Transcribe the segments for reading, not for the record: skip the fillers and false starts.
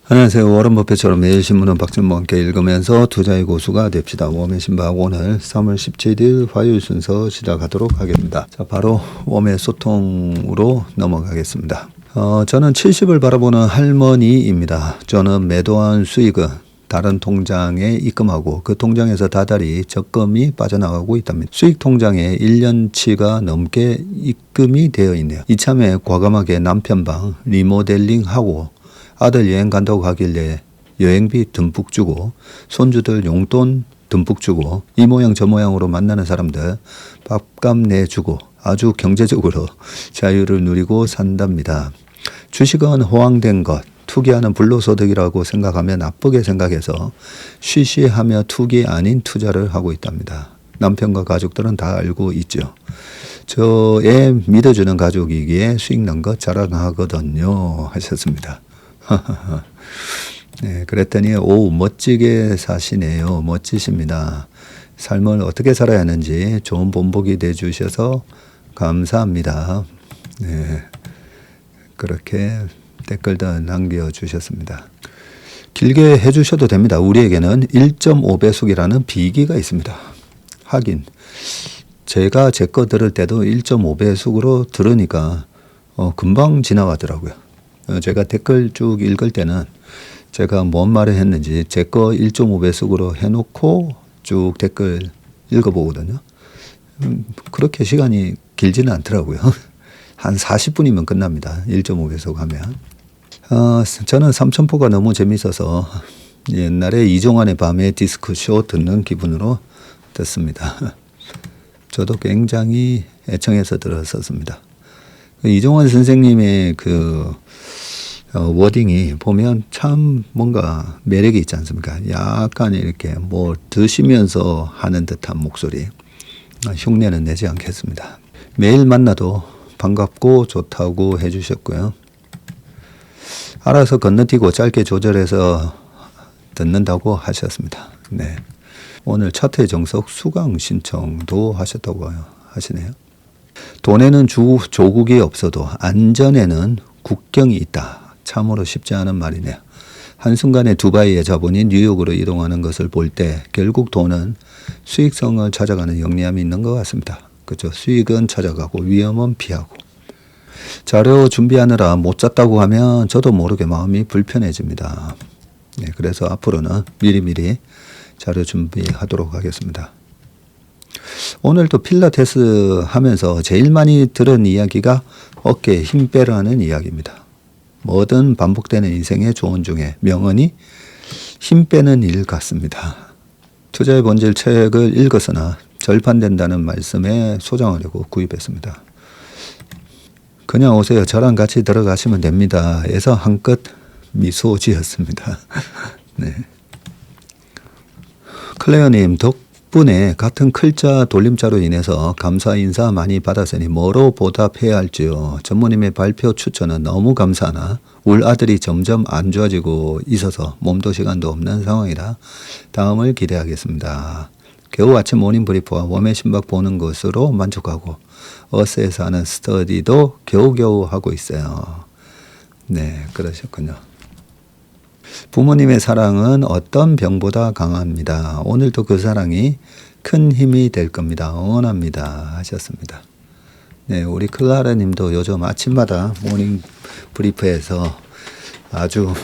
안녕하세요. 워런 버핏처럼 매일 신문은 박준모와 함께 읽으면서 투자의 고수가 됩시다. 웜의 신박 오늘 3월 17일 화요일 순서 시작하도록 하겠습니다. 자, 바로 웜의 소통으로 넘어가겠습니다. 저는 70을 바라보는 할머니입니다. 저는 매도한 수익은 다른 통장에 입금하고 그 통장에서 다달이 적금이 빠져나가고 있답니다. 수익 통장에 1년치가 넘게 입금이 되어 있네요. 이참에 과감하게 남편 방 리모델링하고 아들 여행 간다고 하길래 여행비 듬뿍 주고 손주들 용돈 듬뿍 주고 이 모양 저 모양으로 만나는 사람들 밥값 내주고 아주 경제적으로 자유를 누리고 산답니다. 주식은 호황된 것, 투기하는 불로소득이라고 생각하며 나쁘게 생각해서 쉬쉬하며 투기 아닌 투자를 하고 있답니다. 남편과 가족들은 다 알고 있죠. 저의 믿어주는 가족이기에 수익 난 것 자랑하거든요 하셨습니다. 네, 그랬더니 오 멋지게 사시네요. 멋지십니다. 삶을 어떻게 살아야 하는지 좋은 본보기 내주셔서 감사합니다. 네, 그렇게 댓글도 남겨주셨습니다. 길게 해주셔도 됩니다. 우리에게는 1.5배속이라는 비기가 있습니다. 하긴 제가 제 거 들을 때도 1.5배속으로 들으니까 금방 지나가더라고요. 제가 댓글 쭉 읽을 때는 제가 뭔 말을 했는지 제 거 1.5배속으로 해놓고 쭉 댓글 읽어보거든요. 그렇게 시간이 길지는 않더라고요. 한 40분이면 끝납니다. 1.5배속 하면. 저는 삼천포가 너무 재밌어서 옛날에 이종환의 밤에 디스크쇼 듣는 기분으로 듣습니다. 저도 굉장히 애청해서 들었었습니다. 이종환 선생님의 그 워딩이 보면 참 뭔가 매력이 있지 않습니까? 약간 이렇게 뭐 드시면서 하는 듯한 목소리. 흉내는 내지 않겠습니다. 매일 만나도 반갑고 좋다고 해주셨고요. 알아서 건너뛰고 짧게 조절해서 듣는다고 하셨습니다. 네. 오늘 차트의 정석 수강 신청도 하셨다고 하시네요. 돈에는 조국이 없어도 안전에는 국경이 있다. 참으로 쉽지 않은 말이네요. 한순간에 두바이의 자본이 뉴욕으로 이동하는 것을 볼 때 결국 돈은 수익성을 찾아가는 영리함이 있는 것 같습니다. 그렇죠. 수익은 찾아가고 위험은 피하고. 자료 준비하느라 못 잤다고 하면 저도 모르게 마음이 불편해집니다. 네, 그래서 앞으로는 미리미리 자료 준비하도록 하겠습니다. 오늘도 필라테스 하면서 제일 많이 들은 이야기가 어깨에 힘 빼라는 이야기입니다. 뭐든 반복되는 인생의 조언 중에 명언이 힘 빼는 일 같습니다. 투자의 본질 책을 읽었으나 절판된다는 말씀에 소장하려고 구입했습니다. 그냥 오세요. 저랑 같이 들어가시면 됩니다. 에서 한껏 미소 지었습니다. 네. 클레어님 덕분에 같은 클자 돌림자로 인해서 감사 인사 많이 받았으니 뭐로 보답해야 할지요. 전무님의 발표 추천은 너무 감사하나 울 아들이 점점 안 좋아지고 있어서 몸도 시간도 없는 상황이라 다음을 기대하겠습니다. 겨우 아침 모닝 브리프와 웜의 신박 보는 것으로 만족하고 어스에서 하는 스터디도 겨우겨우 하고 있어요. 네, 그러셨군요. 부모님의 사랑은 어떤 병보다 강합니다. 오늘도 그 사랑이 큰 힘이 될 겁니다. 응원합니다. 하셨습니다. 네, 우리 클라라 님도 요즘 아침마다 모닝 브리프에서 아주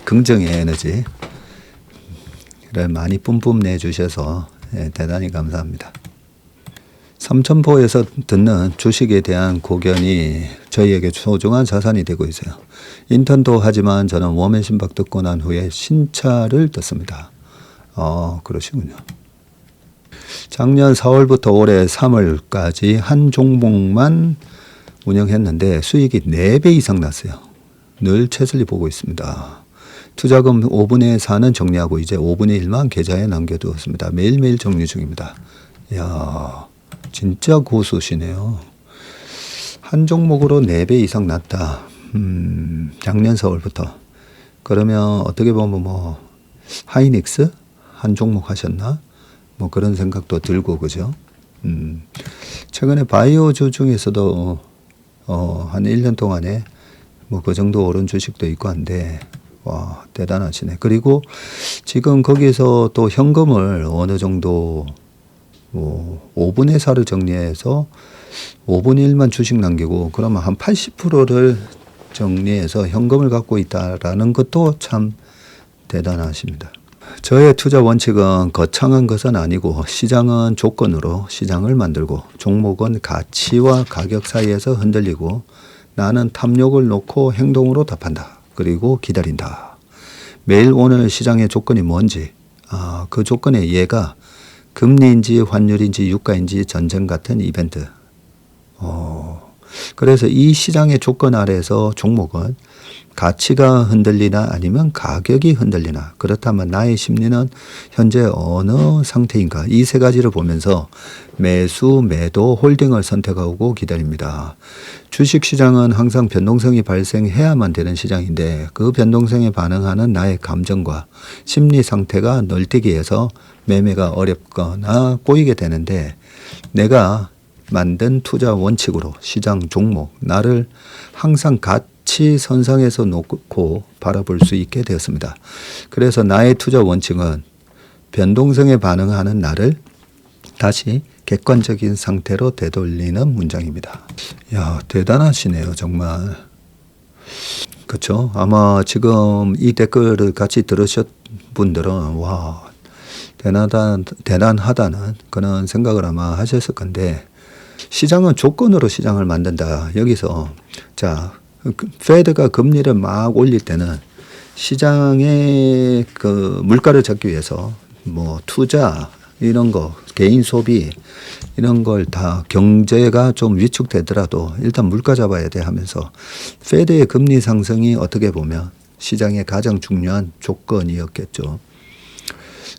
긍정의 에너지를 많이 뿜뿜 내주셔서 대단히 감사합니다. 삼천포에서 듣는 주식에 대한 고견이 저희에게 소중한 자산이 되고 있어요. 인턴도 하지만 저는 웜의 신박 듣고 난 후에 신차를 듣습니다. 그러시군요. 작년 4월부터 올해 3월까지 한 종목만 운영했는데 수익이 4배 이상 났어요. 늘 채슬리 보고 있습니다. 투자금 5분의 4는 정리하고 이제 5분의 1만 계좌에 남겨두었습니다. 매일매일 정리 중입니다. 이야, 진짜 고수시네요. 한 종목으로 4배 이상 났다. 작년 4월부터. 그러면 어떻게 보면 뭐 하이닉스 한 종목 하셨나? 뭐 그런 생각도 들고 그죠? 최근에 바이오주 중에서도 한 1년 동안에 뭐 그 정도 오른 주식도 있고 한데 와, 대단하시네. 그리고 지금 거기서 또 현금을 어느 정도 5분의 4를 정리해서 5분의 1만 주식 남기고 그러면 한 80%를 정리해서 현금을 갖고 있다라는 것도 참 대단하십니다. 저의 투자 원칙은 거창한 것은 아니고 시장은 조건으로 시장을 만들고 종목은 가치와 가격 사이에서 흔들리고 나는 탐욕을 놓고 행동으로 답한다. 그리고 기다린다. 매일 오늘 시장의 조건이 뭔지 그 조건의 예가 금리인지 환율인지 유가인지 전쟁 같은 이벤트. 그래서 이 시장의 조건 아래에서 종목은 가치가 흔들리나 아니면 가격이 흔들리나 그렇다면 나의 심리는 현재 어느 상태인가 이 세 가지를 보면서 매수, 매도, 홀딩을 선택하고 기다립니다. 주식시장은 항상 변동성이 발생해야만 되는 시장인데 그 변동성에 반응하는 나의 감정과 심리 상태가 널뛰기해서 매매가 어렵거나 꼬이게 되는데 내가 만든 투자 원칙으로 시장 종목 나를 항상 가치 선상에서 놓고 바라볼 수 있게 되었습니다. 그래서 나의 투자 원칙은 변동성에 반응하는 나를 다시 객관적인 상태로 되돌리는 문장입니다. 야, 대단하시네요, 정말. 그렇죠? 아마 지금 이 댓글을 같이 들으셨 분들은 와, 대단하다는 그런 생각을 아마 하셨을 건데 시장은 조건으로 시장을 만든다. 여기서 자, 페드가 금리를 막 올릴 때는 시장의 그 물가를 잡기 위해서 뭐 투자 이런 거, 개인 소비 이런 걸 다 경제가 좀 위축되더라도 일단 물가 잡아야 돼 하면서 페드의 금리 상승이 어떻게 보면 시장의 가장 중요한 조건이었겠죠.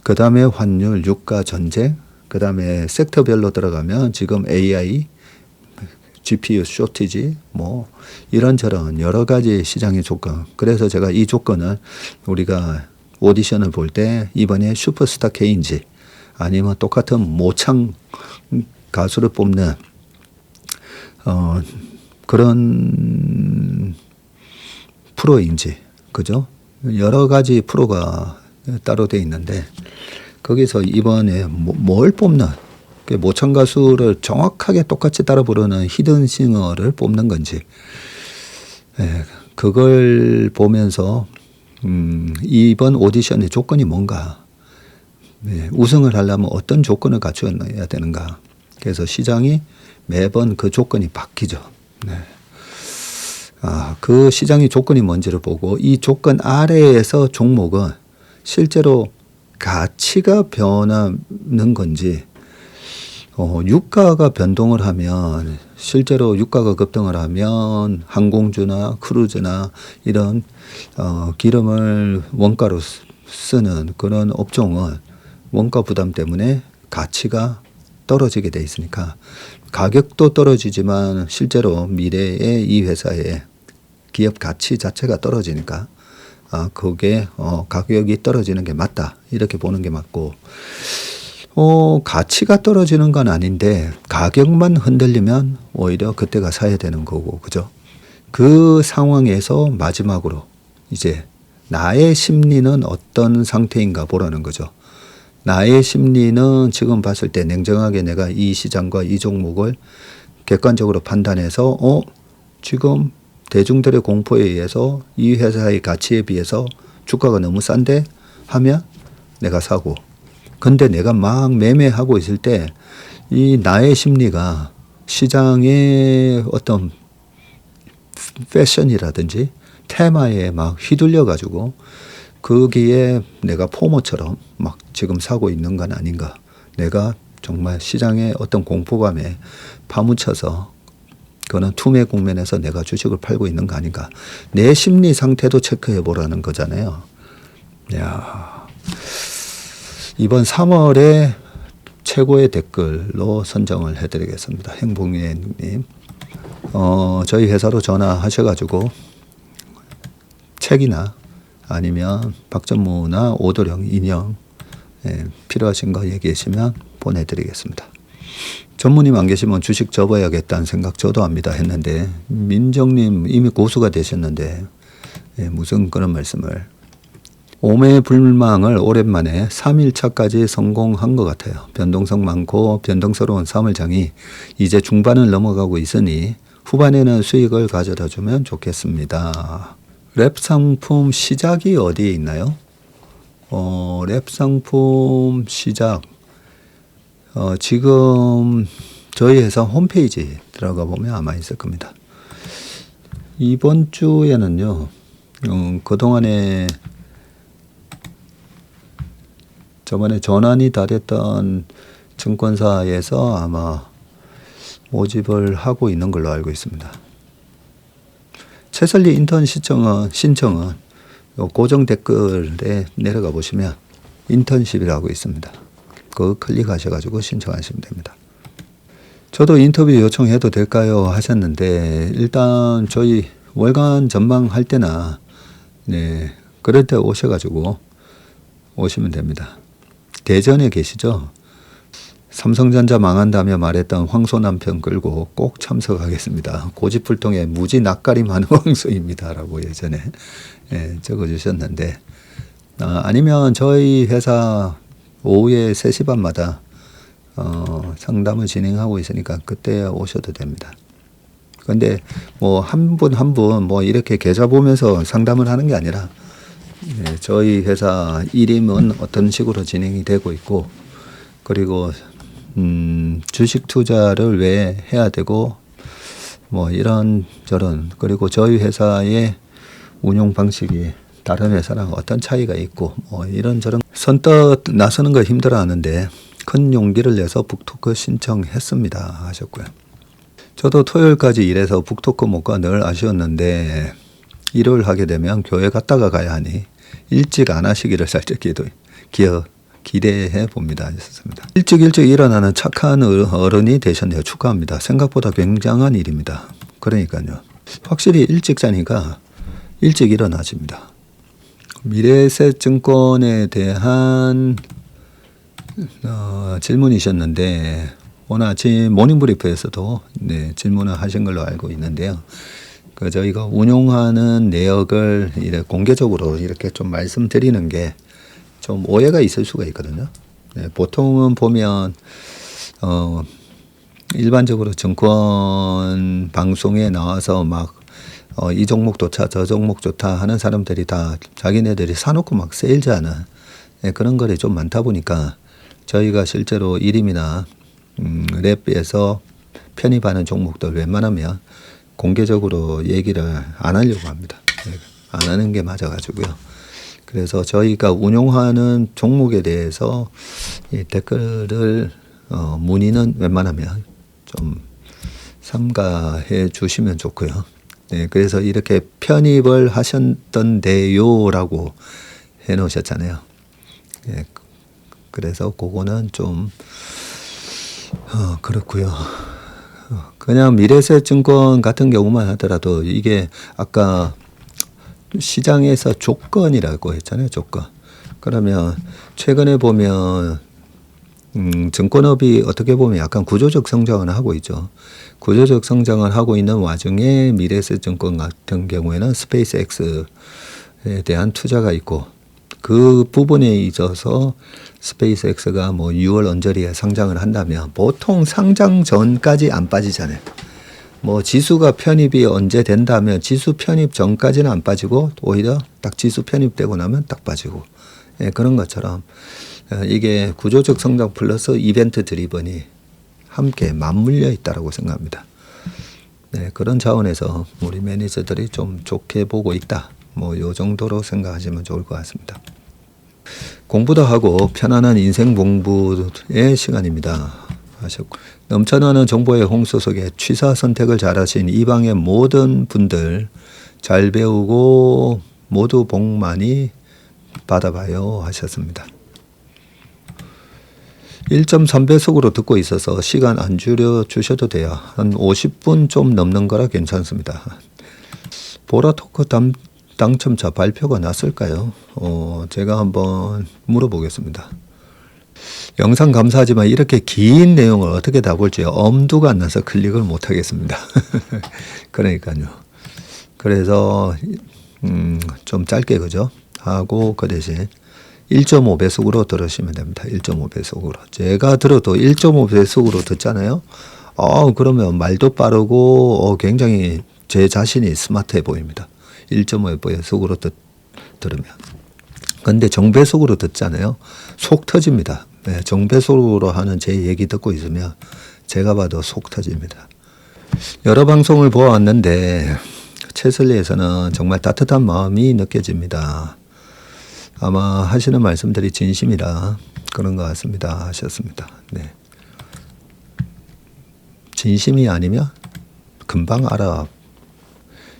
그 다음에 환율, 유가, 전쟁, 그 다음에 섹터별로 들어가면 지금 AI, GPU 쇼티지, 뭐 이런저런 여러 가지 시장의 조건. 그래서 제가 이 조건을 우리가 오디션을 볼 때 이번에 슈퍼스타 K인지 아니면 똑같은 모창 가수를 뽑는 그런 프로인지, 그죠? 여러 가지 프로가 따로 돼 있는데 거기서 이번에 뭘 뽑는 모창 가수를 정확하게 똑같이 따라 부르는 히든 싱어를 뽑는 건지 그걸 보면서 이번 오디션의 조건이 뭔가 우승을 하려면 어떤 조건을 갖춰야 되는가. 그래서 시장이 매번 그 조건이 바뀌죠. 그 시장의 조건이 뭔지를 보고 이 조건 아래에서 종목은 실제로 가치가 변하는 건지 유가가 변동을 하면 실제로 유가가 급등을 하면 항공주나 크루즈나 이런 기름을 원가로 쓰는 그런 업종은 원가 부담 때문에 가치가 떨어지게 돼 있으니까 가격도 떨어지지만 실제로 미래의 이 회사의 기업 가치 자체가 떨어지니까 그게 가격이 떨어지는 게 맞다 이렇게 보는 게 맞고 가치가 떨어지는 건 아닌데 가격만 흔들리면 오히려 그때가 사야 되는 거고 그죠? 그 상황에서 마지막으로 이제 나의 심리는 어떤 상태인가 보라는 거죠. 나의 심리는 지금 봤을 때 냉정하게 내가 이 시장과 이 종목을 객관적으로 판단해서 지금 대중들의 공포에 의해서 이 회사의 가치에 비해서 주가가 너무 싼데 하면 내가 사고 근데 내가 막 매매하고 있을 때 이 나의 심리가 시장의 어떤 패션이라든지 테마에 막 휘둘려 가지고 거기에 내가 포모처럼 막 지금 사고 있는 건 아닌가. 내가 정말 시장의 어떤 공포감에 파묻혀서 그거는 투매 국면에서 내가 주식을 팔고 있는 거 아닌가. 내 심리 상태도 체크해 보라는 거잖아요. 야, 이번 3월에 최고의 댓글로 선정을 해드리겠습니다. 행복예님. 저희 회사로 전화하셔가지고 책이나 아니면 박전무나 오도령 인형 필요하신 거 얘기하시면 보내드리겠습니다. 전무님 안 계시면 주식 접어야겠다는 생각 저도 합니다 했는데 민정님 이미 고수가 되셨는데 무슨 그런 말씀을 오매불망을 오랜만에 3일차까지 성공한 것 같아요. 변동성 많고 변동스러운 사물장이 이제 중반을 넘어가고 있으니 후반에는 수익을 가져다 주면 좋겠습니다. 랩 상품 시작이 어디에 있나요? 랩 상품 시작. 지금 저희 회사 홈페이지 들어가 보면 아마 있을 겁니다. 이번 주에는요, 그동안에 저번에 전환이 다 됐던 증권사에서 아마 모집을 하고 있는 걸로 알고 있습니다. 최설리 인턴 신청은 요 고정 댓글에 내려가 보시면 인턴십이라고 있습니다. 그거 클릭하셔가지고 신청하시면 됩니다. 저도 인터뷰 요청해도 될까요? 하셨는데 일단 저희 월간 전망할 때나 그럴 때 오셔가지고 오시면 됩니다. 대전에 계시죠? 삼성전자 망한다며 말했던 황소 남편 끌고 꼭 참석하겠습니다. 고집불통에 무지 낯가림하는 황소입니다라고 예전에 적어주셨는데 아니면 저희 회사 오후에 3시 반마다 상담을 진행하고 있으니까 그때 오셔도 됩니다. 근데 뭐 한 분 한 분 뭐 이렇게 계좌 보면서 상담을 하는 게 아니라 저희 회사 일임은 어떤 식으로 진행이 되고 있고 그리고 주식 투자를 왜 해야 되고 뭐 이런 저런 그리고 저희 회사의 운용 방식이 다른 회사랑 어떤 차이가 있고 뭐 이런저런 선뜻 나서는 거 힘들어하는데 큰 용기를 내서 북토크 신청했습니다 하셨고요. 저도 토요일까지 일해서 북토크 못 가 늘 아쉬웠는데 일요일 하게 되면 교회 갔다가 가야 하니 일찍 안 하시기를 살짝 기대해 봅니다 하셨습니다. 일찍 일어나는 착한 어른이 되셨네요. 축하합니다. 생각보다 굉장한 일입니다. 그러니까요. 확실히 일찍 자니까 일찍 일어나십니다. 미래에셋증권에 대한 질문이셨는데 오늘 아침 모닝브리프에서도 질문을 하신 걸로 알고 있는데요. 저희가 운용하는 내역을 공개적으로 이렇게 좀 말씀드리는 게 좀 오해가 있을 수가 있거든요. 보통은 보면 일반적으로 증권 방송에 나와서 막 이 종목 좋다 저 종목 좋다 하는 사람들이 다 자기네들이 사놓고 막 세일즈하는 그런 거리 좀 많다 보니까 저희가 실제로 일임이나 랩에서 편입하는 종목들 웬만하면 공개적으로 얘기를 안 하려고 합니다. 안 하는 게 맞아가지고요. 그래서 저희가 운용하는 종목에 대해서 이 댓글을 문의는 웬만하면 좀 삼가해 주시면 좋고요. 그래서 이렇게 편입을 하셨던데요라고 해놓으셨잖아요. 그래서 그거는 좀 그렇고요. 그냥 미래에셋증권 같은 경우만 하더라도 이게 아까 시장에서 조건이라고 했잖아요. 조건. 그러면 최근에 보면 증권업이 어떻게 보면 약간 구조적 성장을 하고 있죠. 구조적 성장을 하고 있는 와중에 미래에셋증권 같은 경우에는 스페이스X에 대한 투자가 있고 그 부분에 있어서 스페이스X가 뭐 6월 언저리에 상장을 한다면 보통 상장 전까지 안 빠지잖아요. 뭐 지수가 편입이 언제 된다면 지수 편입 전까지는 안 빠지고 오히려 딱 지수 편입되고 나면 딱 빠지고 그런 것처럼 이게 구조적 성장 플러스 이벤트 드리븐이 함께 맞물려 있다라고 생각합니다. 그런 차원에서 우리 매니저들이 좀 좋게 보고 있다. 뭐 요 정도로 생각하시면 좋을 것 같습니다. 공부도 하고 편안한 인생 공부의 시간입니다. 하셨고 넘쳐나는 정보의 홍수 속에 취사 선택을 잘하신 이방의 모든 분들 잘 배우고 모두 복 많이 받아봐요 하셨습니다. 1.3배속으로 듣고 있어서 시간 안 줄여 주셔도 돼요. 한 50분 좀 넘는 거라 괜찮습니다. 보라토크 당첨자 발표가 났을까요? 제가 한번 물어보겠습니다. 영상 감사하지만 이렇게 긴 내용을 어떻게 다 볼지 엄두가 안 나서 클릭을 못 하겠습니다. 그러니까요. 그래서 좀 짧게 그죠? 하고 그 대신 1.5배속으로 들으시면 됩니다. 1.5배속으로. 제가 들어도 1.5배속으로 듣잖아요. 그러면 말도 빠르고 굉장히 제 자신이 스마트해 보입니다. 1.5배속으로 들으면. 근데 정배속으로 듣잖아요. 속 터집니다. 네, 정배속으로 하는 제 얘기 듣고 있으면 제가 봐도 속 터집니다. 여러 방송을 보았는데 채슬리에서는 정말 따뜻한 마음이 느껴집니다. 아마 하시는 말씀들이 진심이라 그런 것 같습니다. 하셨습니다. 네. 진심이 아니면 금방 알아.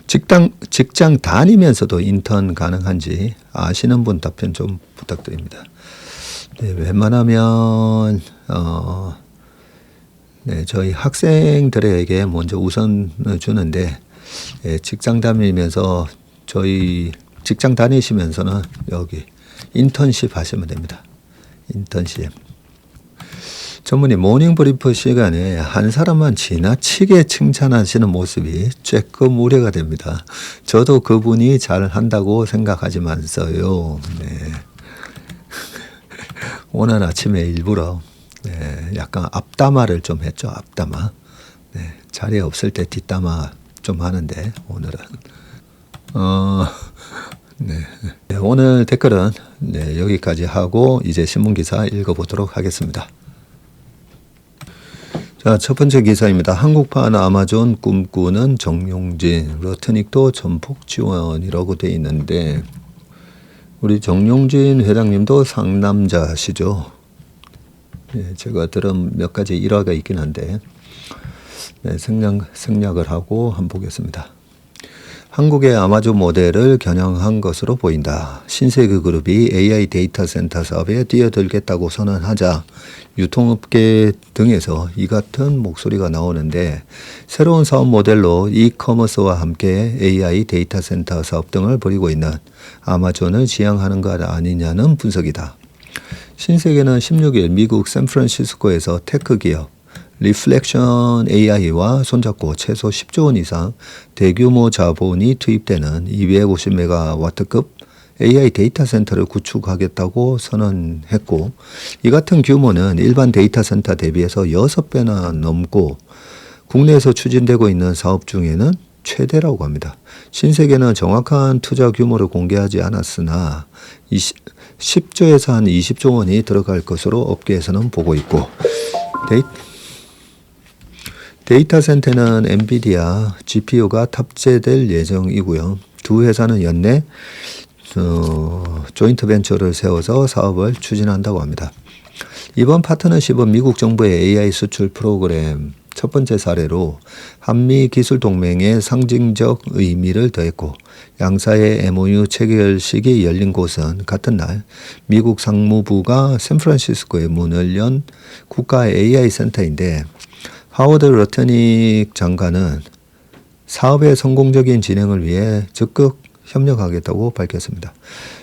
직장 다니면서도 인턴 가능한지 아시는 분 답변 좀 부탁드립니다. 네, 웬만하면 네, 저희 학생들에게 먼저 우선을 주는데 직장 다니면서 저희 직장 다니시면서는 여기 인턴십 하시면 됩니다. 인턴십. 전문의 모닝브리프 시간에 한 사람만 지나치게 칭찬하시는 모습이 조금 우려가 됩니다. 저도 그분이 잘한다고 생각하지만서요. 네. 오늘 아침에 일부러 약간 앞담화를 좀 했죠. 앞담화. 네. 자리에 없을 때 뒷담화 좀 하는데 오늘은 네, 오늘 댓글은 여기까지 하고 이제 신문기사 읽어보도록 하겠습니다. 자, 첫 번째 기사입니다. 한국판 아마존 꿈꾸는 정용진, 러트닉도 전폭 지원이라고 돼 있는데 우리 정용진 회장님도 상남자시죠. 네, 제가 들은 몇 가지 일화가 있긴 한데 생략을 하고 한번 보겠습니다. 한국의 아마존 모델을 겨냥한 것으로 보인다. 신세계 그룹이 AI 데이터 센터 사업에 뛰어들겠다고 선언하자 유통업계 등에서 이 같은 목소리가 나오는데 새로운 사업 모델로 이커머스와 함께 AI 데이터 센터 사업 등을 벌이고 있는 아마존을 지향하는 것 아니냐는 분석이다. 신세계는 16일 미국 샌프란시스코에서 테크 기업 리플렉션 AI와 손잡고 최소 10조 원 이상 대규모 자본이 투입되는 250메가와트급 AI 데이터 센터를 구축하겠다고 선언했고 이 같은 규모는 일반 데이터 센터 대비해서 6배나 넘고 국내에서 추진되고 있는 사업 중에는 최대라고 합니다. 신세계는 정확한 투자 규모를 공개하지 않았으나 10조에서 한 20조 원이 들어갈 것으로 업계에서는 보고 있고 데이터 센터는 엔비디아 GPU가 탑재될 예정이고요. 두 회사는 연내 조인트 벤처를 세워서 사업을 추진한다고 합니다. 이번 파트너십은 미국 정부의 AI 수출 프로그램 첫 번째 사례로 한미 기술 동맹의 상징적 의미를 더했고 양사의 MOU 체결식이 열린 곳은 같은 날 미국 상무부가 샌프란시스코에 문을 연 국가 AI 센터인데 하워드 러트닉 장관은 사업의 성공적인 진행을 위해 적극 협력하겠다고 밝혔습니다.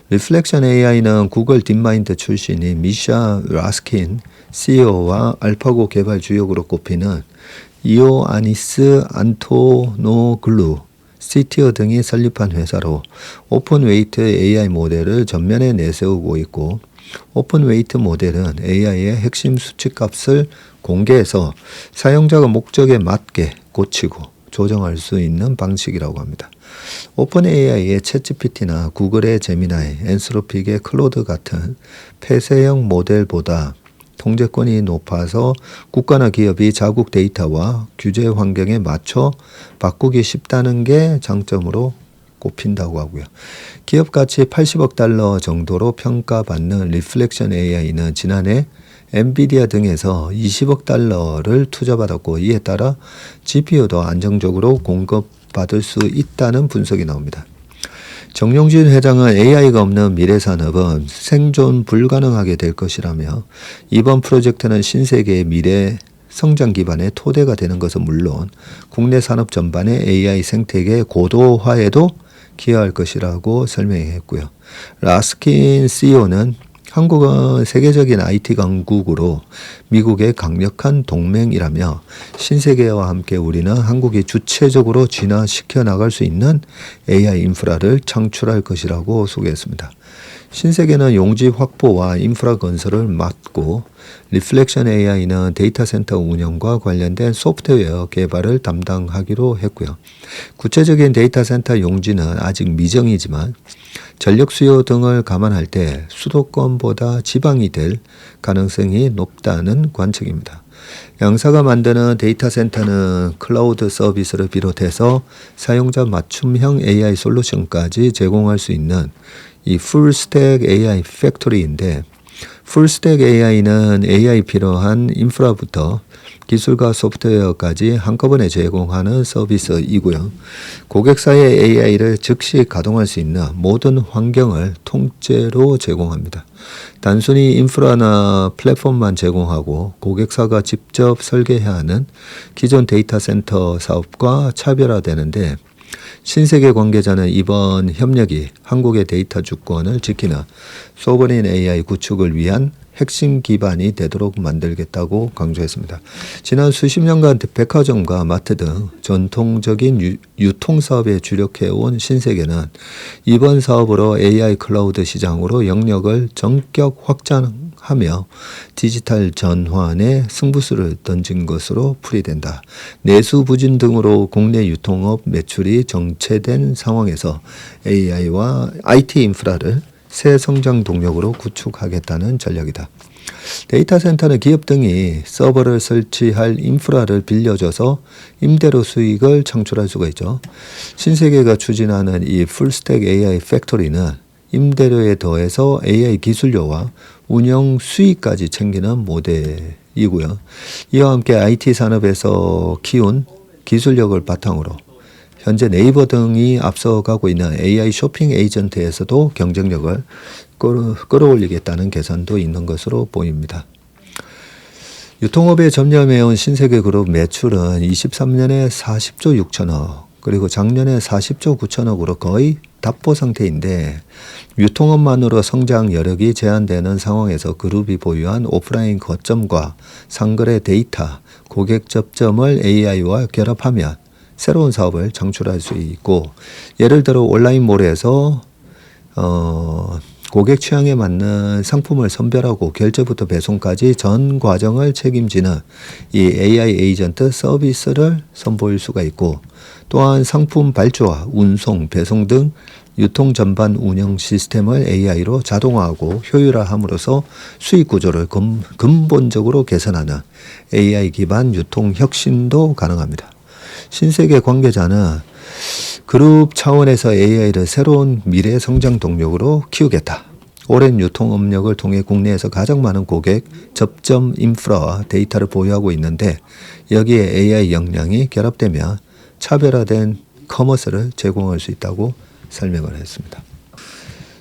리플렉션 AI는 구글 딥마인드 출신인 미샤 라스킨 CEO와 알파고 개발 주역으로 꼽히는 이오아니스 안토노글루 CTO 등이 설립한 회사로 오픈웨이트 AI 모델을 전면에 내세우고 있고 오픈웨이트 모델은 AI의 핵심 수치값을 공개해서 사용자가 목적에 맞게 고치고 조정할 수 있는 방식이라고 합니다. 오픈AI의 챗GPT나 구글의 제미나이, 엔스로픽의 클로드 같은 폐쇄형 모델보다 통제권이 높아서 국가나 기업이 자국 데이터와 규제 환경에 맞춰 바꾸기 쉽다는 게 장점으로 꼽힌다고 하고요. 기업 가치 80억 달러 정도로 평가받는 리플렉션 AI는 지난해 엔비디아 등에서 20억 달러를 투자받았고 이에 따라 GPU도 안정적으로 공급받을 수 있다는 분석이 나옵니다. 정용진 회장은 AI가 없는 미래 산업은 생존 불가능하게 될 것이라며 이번 프로젝트는 신세계의 미래 성장 기반의 토대가 되는 것은 물론 국내 산업 전반의 AI 생태계 고도화에도 기여할 것이라고 설명했고요. 라스킨 CEO는 한국은 세계적인 IT 강국으로 미국의 강력한 동맹이라며 신세계와 함께 우리는 한국이 주체적으로 진화시켜 나갈 수 있는 AI 인프라를 창출할 것이라고 소개했습니다. 신세계는 용지 확보와 인프라 건설을 맡고 리플렉션 AI는 데이터 센터 운영과 관련된 소프트웨어 개발을 담당하기로 했고요. 구체적인 데이터 센터 용지는 아직 미정이지만 전력 수요 등을 감안할 때 수도권보다 지방이 될 가능성이 높다는 관측입니다. 양사가 만드는 데이터 센터는 클라우드 서비스를 비롯해서 사용자 맞춤형 AI 솔루션까지 제공할 수 있는 이 풀스택 AI 팩토리인데, 풀스택 AI는 AI 필요한 인프라부터 기술과 소프트웨어까지 한꺼번에 제공하는 서비스이고요. 고객사의 AI를 즉시 가동할 수 있는 모든 환경을 통째로 제공합니다. 단순히 인프라나 플랫폼만 제공하고 고객사가 직접 설계해야 하는 기존 데이터 센터 사업과 차별화되는데, 신세계 관계자는 이번 협력이 한국의 데이터 주권을 지키는 소버린 AI 구축을 위한 핵심 기반이 되도록 만들겠다고 강조했습니다. 지난 수십 년간 백화점과 마트 등 전통적인 유통 사업에 주력해온 신세계는 이번 사업으로 AI 클라우드 시장으로 영역을 전격 확장하며 디지털 전환에 승부수를 던진 것으로 풀이된다. 내수 부진 등으로 국내 유통업 매출이 정체된 상황에서 AI와 IT 인프라를 새 성장 동력으로 구축하겠다는 전략이다. 데이터 센터는 기업 등이 서버를 설치할 인프라를 빌려줘서 임대료 수익을 창출할 수가 있죠. 신세계가 추진하는 이 풀스택 AI 팩토리는 임대료에 더해서 AI 기술료와 운영 수익까지 챙기는 모델이고요. 이와 함께 IT 산업에서 키운 기술력을 바탕으로 현재 네이버 등이 앞서가고 있는 AI 쇼핑 에이전트에서도 경쟁력을 끌어올리겠다는 계산도 있는 것으로 보입니다. 유통업에 전념해온 신세계그룹 매출은 23년에 40조 6천억, 그리고 작년에 40조 9천억으로 거의 답보 상태인데, 유통업만으로 성장 여력이 제한되는 상황에서 그룹이 보유한 오프라인 거점과 상거래 데이터, 고객 접점을 AI와 결합하면 새로운 사업을 창출할 수 있고, 예를 들어 온라인몰에서 고객 취향에 맞는 상품을 선별하고 결제부터 배송까지 전 과정을 책임지는 이 AI 에이전트 서비스를 선보일 수가 있고, 또한 상품 발주와 운송, 배송 등 유통 전반 운영 시스템을 AI로 자동화하고 효율화함으로써 수익 구조를 근본적으로 개선하는 AI 기반 유통 혁신도 가능합니다. 신세계 관계자는 그룹 차원에서 AI를 새로운 미래 성장 동력으로 키우겠다. 오랜 유통 업력을 통해 국내에서 가장 많은 고객 접점 인프라와 데이터를 보유하고 있는데, 여기에 AI 역량이 결합되면 차별화된 커머스를 제공할 수 있다고 설명을 했습니다.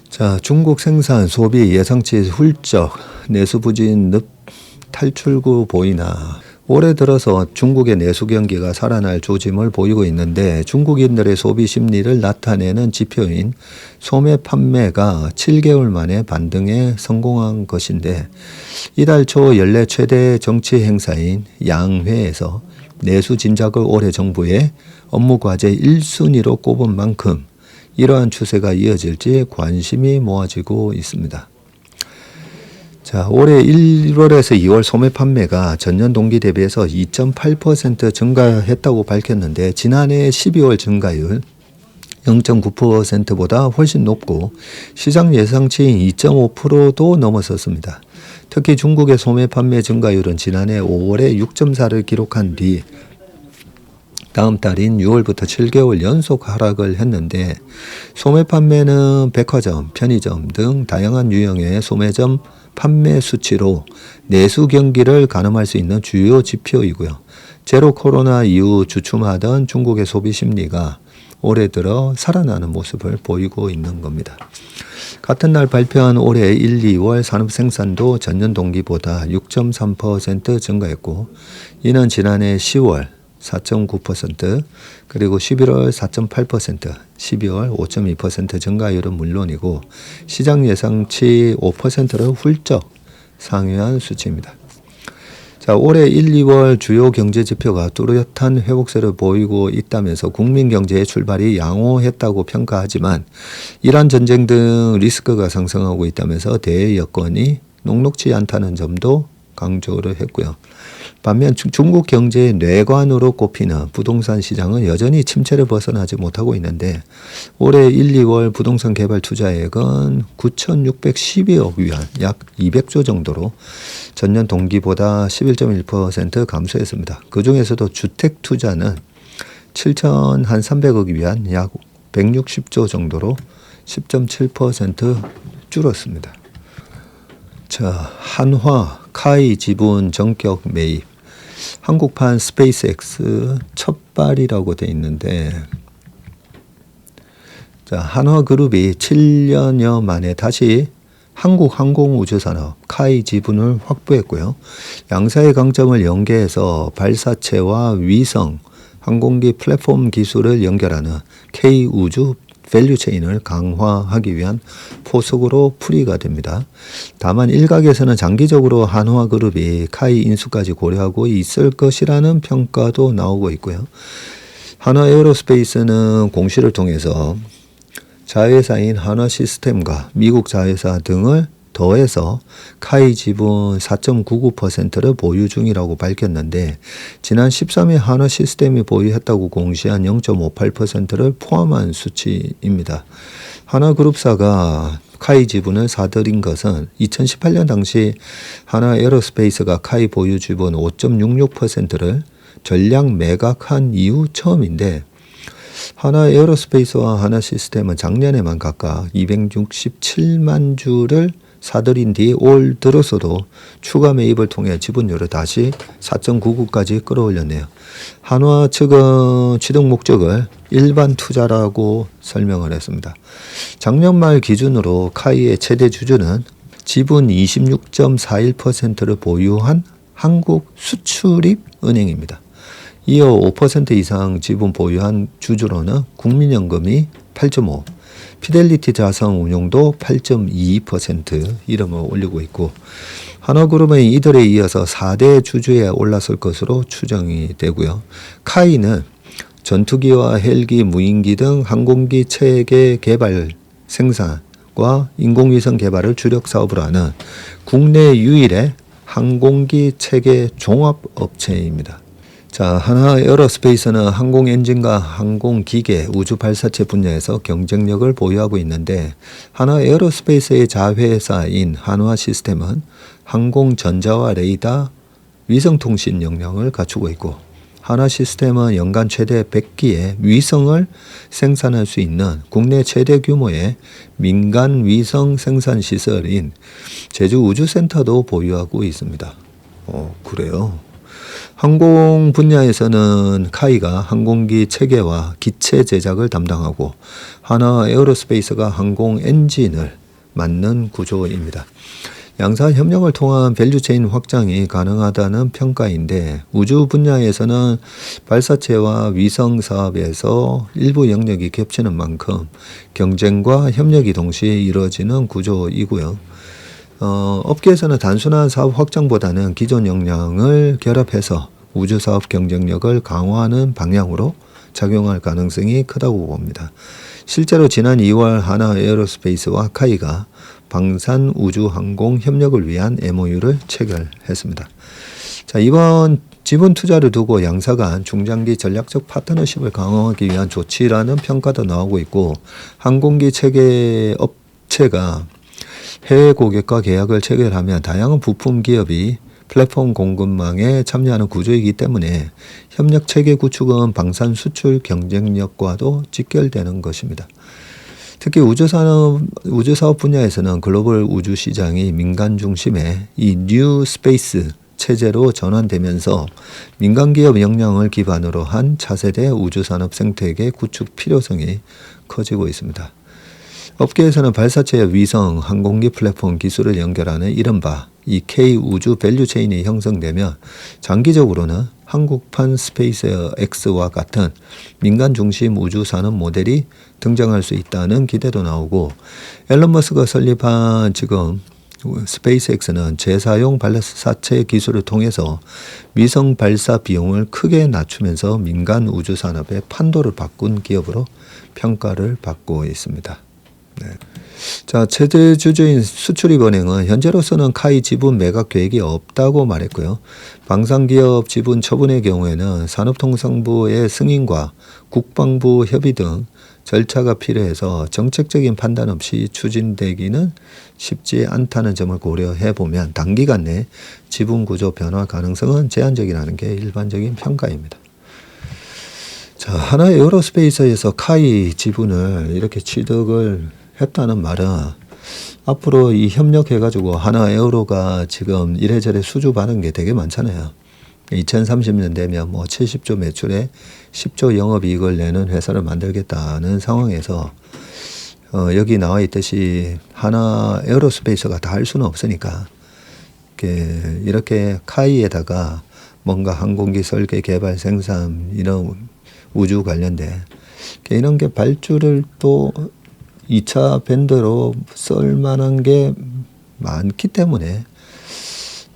자, 중국 생산 소비 예상치 훌쩍, 내수 부진 늪 탈출구 보이나. 올해 들어서 중국의 내수 경기가 살아날 조짐을 보이고 있는데, 중국인들의 소비 심리를 나타내는 지표인 소매 판매가 7개월 만에 반등에 성공한 것인데, 이달 초 연례 최대 정치 행사인 양회에서 내수 진작을 올해 정부의 업무 과제 1순위로 꼽은 만큼 이러한 추세가 이어질지 관심이 모아지고 있습니다. 자, 올해 1월에서 2월 소매 판매가 전년 동기 대비해서 2.8% 증가했다고 밝혔는데, 지난해 12월 증가율 0.9%보다 훨씬 높고 시장 예상치인 2.5%도 넘어섰습니다. 특히 중국의 소매 판매 증가율은 지난해 5월에 6.4를 기록한 뒤 다음 달인 6월부터 7개월 연속 하락을 했는데, 소매 판매는 백화점, 편의점 등 다양한 유형의 소매점 판매 수치로 내수 경기를 가늠할 수 있는 주요 지표이고요. 제로 코로나 이후 주춤하던 중국의 소비 심리가 올해 들어 살아나는 모습을 보이고 있는 겁니다. 같은 날 발표한 올해 1, 2월 산업 생산도 전년 동기보다 6.3% 증가했고, 이는 지난해 10월 4.9%, 그리고 11월 4.8%, 12월 5.2% 증가율은 물론이고 시장 예상치 5%를 훌쩍 상회한 수치입니다. 자, 올해 1, 2월 주요 경제 지표가 뚜렷한 회복세를 보이고 있다면서 국민 경제의 출발이 양호했다고 평가하지만 이란 전쟁 등 리스크가 상승하고 있다면서 대외 여건이 녹록지 않다는 점도 강조를 했고요. 반면 중국 경제의 뇌관으로 꼽히는 부동산 시장은 여전히 침체를 벗어나지 못하고 있는데 올해 1, 2월 부동산 개발 투자액은 9,612억 위안, 약 200조 정도로 전년 동기보다 11.1% 감소했습니다. 그중에서도 주택 투자는 7,300억 위안, 약 160조 정도로 10.7% 줄었습니다. 자, 한화, 카이 지분 전격 매입. 한국판 스페이스X 첫 발이라고 돼 있는데, 자, 한화그룹이 7년여 만에 다시 한국 항공우주산업 카이 지분을 확보했고요. 양사의 강점을 연계해서 발사체와 위성, 항공기 플랫폼 기술을 연결하는 K우주 밸류체인을 강화하기 위한 포석으로 풀이가 됩니다. 다만 일각에서는 장기적으로 한화그룹이 카이 인수까지 고려하고 있을 것이라는 평가도 나오고 있고요. 한화에어로스페이스는 공시를 통해서 자회사인 한화시스템과 미국 자회사 등을 더해서 카이 지분 4.99%를 보유 중이라고 밝혔는데 지난 13일 한화시스템이 보유했다고 공시한 0.58%를 포함한 수치입니다. 한화그룹사가 카이 지분을 사들인 것은 2018년 당시 한화에어로스페이스가 카이 보유 지분 5.66%를 전량 매각한 이후 처음인데 한화에어로스페이스와 한화시스템은 작년에만 각각 267만 주를 사들인 뒤 올 들어서도 추가 매입을 통해 지분율을 다시 4.99까지 끌어올렸네요. 한화 측은 취득 목적을 일반 투자라고 설명을 했습니다. 작년 말 기준으로 카이의 최대 주주는 지분 26.41%를 보유한 한국수출입은행입니다. 이어 5% 이상 지분 보유한 주주로는 국민연금이 8.5%, 피델리티 자산운용도 8.22% 이름을 올리고 있고 한화그룹은 이들에 이어서 4대 주주에 올라설 것으로 추정이 되고요. 카이는 전투기와 헬기, 무인기 등 항공기 체계 개발 생산과 인공위성 개발을 주력 사업으로 하는 국내 유일의 항공기 체계 종합업체입니다. 자, 한화에어로스페이스는 항공엔진과 항공기계, 우주발사체 분야에서 경쟁력을 보유하고 있는데 한화에어로스페이스의 자회사인 한화시스템은 항공전자와 레이더, 위성통신 역량을 갖추고 있고 한화시스템은 연간 최대 100기의 위성을 생산할 수 있는 국내 최대 규모의 민간 위성 생산 시설인 제주우주센터도 보유하고 있습니다. 그래요? 항공 분야에서는 카이가 항공기 체계와 기체 제작을 담당하고 한화에어로스페이스가 항공 엔진을 맡는 구조입니다. 양사 협력을 통한 밸류체인 확장이 가능하다는 평가인데 우주 분야에서는 발사체와 위성 사업에서 일부 영역이 겹치는 만큼 경쟁과 협력이 동시에 이루어지는 구조이고요. 업계에서는 단순한 사업 확장보다는 기존 역량을 결합해서 우주사업 경쟁력을 강화하는 방향으로 작용할 가능성이 크다고 봅니다. 실제로 지난 2월 한화에어로스페이스와 카이가 방산우주항공 협력을 위한 MOU를 체결했습니다. 자, 이번 지분 투자를 두고 양사 간 중장기 전략적 파트너십을 강화하기 위한 조치라는 평가도 나오고 있고 항공기 체계 업체가 해외 고객과 계약을 체결하면 다양한 부품 기업이 플랫폼 공급망에 참여하는 구조이기 때문에 협력 체계 구축은 방산 수출 경쟁력과도 직결되는 것입니다. 특히 우주사업 분야에서는 글로벌 우주 시장이 민간 중심의 이 뉴 스페이스 체제로 전환되면서 민간 기업 역량을 기반으로 한 차세대 우주산업 생태계 구축 필요성이 커지고 있습니다. 업계에서는 발사체의 위성, 항공기 플랫폼 기술을 연결하는 이른바 이 K 우주 밸류체인이 형성되면 장기적으로는 한국판 스페이스 X와 같은 민간 중심 우주 산업 모델이 등장할 수 있다는 기대도 나오고, 앨런 머스크가 설립한 지금 스페이스X는 재사용 발사체 사체 기술을 통해서 위성 발사 비용을 크게 낮추면서 민간 우주 산업의 판도를 바꾼 기업으로 평가를 받고 있습니다. 네. 자, 최대 주주인 수출입은행은 현재로서는 카이 지분 매각 계획이 없다고 말했고요. 방산기업 지분 처분의 경우에는 산업통상부의 승인과 국방부 협의 등 절차가 필요해서 정책적인 판단 없이 추진되기는 쉽지 않다는 점을 고려해 보면 단기간 내 지분 구조 변화 가능성은 제한적이라는 게 일반적인 평가입니다. 자, 하나 에어로스페이스에서 카이 지분을 이렇게 취득을 했다는 말은 앞으로 이 협력해가지고 하나 에어로가 지금 이래저래 수주받은 게 되게 많잖아요. 2030년 되면 뭐 70조 매출에 10조 영업이익을 내는 회사를 만들겠다는 상황에서 여기 나와 있듯이 하나 에어로스페이스가 다 할 수는 없으니까 이렇게 카이에다가 뭔가 항공기 설계 개발 생산 이런 우주 관련된 이런 게 발주를 또 2차 밴더로 쓸 만한 게 많기 때문에